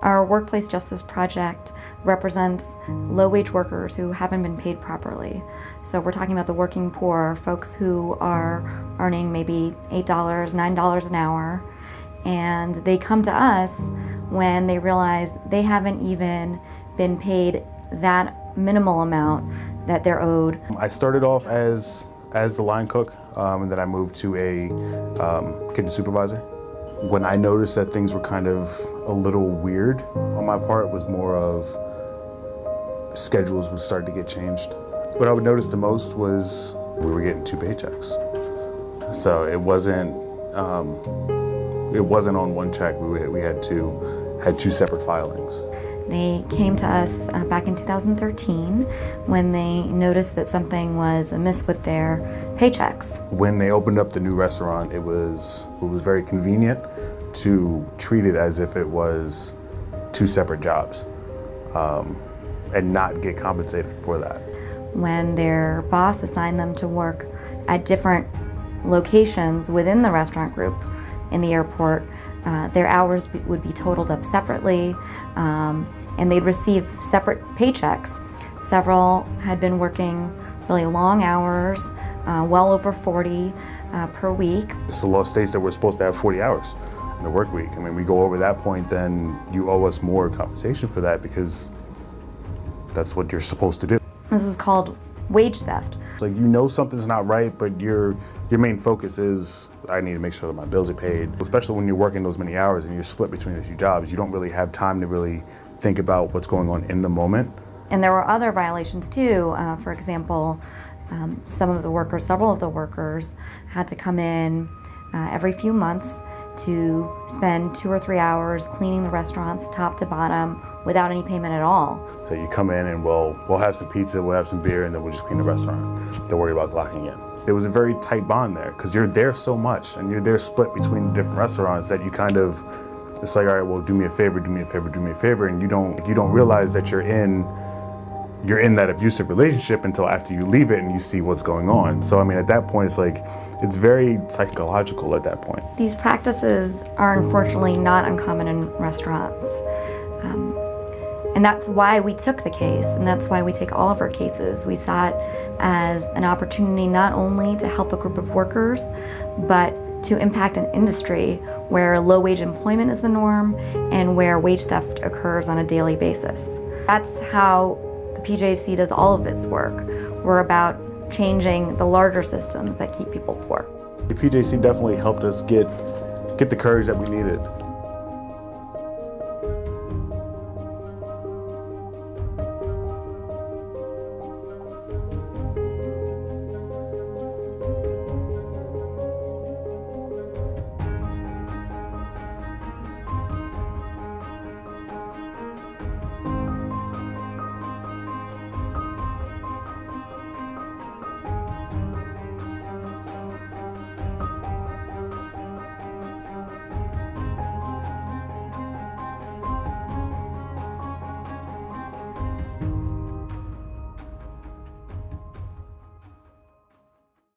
Our Workplace Justice Project represents low-wage workers who haven't been paid properly. So we're talking about the working poor, folks who are earning maybe $8, $9 an hour, and they come to us when they realize they haven't even been paid that minimal amount that they're owed. I started off as the line cook, and then I moved to a kitchen supervisor. When I noticed that things were kind of a little weird on my part, was more of schedules would start to get changed. What I would notice the most was we were getting 2 paychecks. So it wasn't on one check. We had two separate filings. They came to us back in 2013 when they noticed that something was amiss with their paychecks. When they opened up the new restaurant, it was very convenient to treat it as if it was 2 separate jobs and not get compensated for that. When their boss assigned them to work at different locations within the restaurant group in the airport, their hours would be totaled up separately, and they'd receive separate paychecks. Several had been working really long hours, well over 40 per week. The law states that we're supposed to have 40 hours in a work week. I mean, we go over that point, then you owe us more compensation for that because that's what you're supposed to do. This is called wage theft. It's like, you know something's not right, but your main focus is, I need to make sure that my bills are paid. Especially when you're working those many hours and you're split between the 2 jobs, you don't really have time to really think about what's going on in the moment. And there were other violations too. For example, several of the workers had to come in every few months to spend 2 or 3 hours cleaning the restaurants top to bottom without any payment at all. So you come in and we'll have some pizza, we'll have some beer, and then we'll just clean the restaurant. Don't worry about clocking in. There was a very tight bond there because you're there so much and you're there split between different restaurants that you kind of, it's like, all right, well, do me a favor, do me a favor, do me a favor, and you don't realize that you're in that abusive relationship until after you leave it and you see what's going on. So I mean, at that point, it's like, it's very psychological at that point. These practices are unfortunately not uncommon in restaurants. And that's why we took the case, and that's why we take all of our cases. We saw it as an opportunity not only to help a group of workers, but to impact an industry where low-wage employment is the norm and where wage theft occurs on a daily basis. That's how the PJC does all of its work. We're about changing the larger systems that keep people poor. The PJC definitely helped us get the courage that we needed.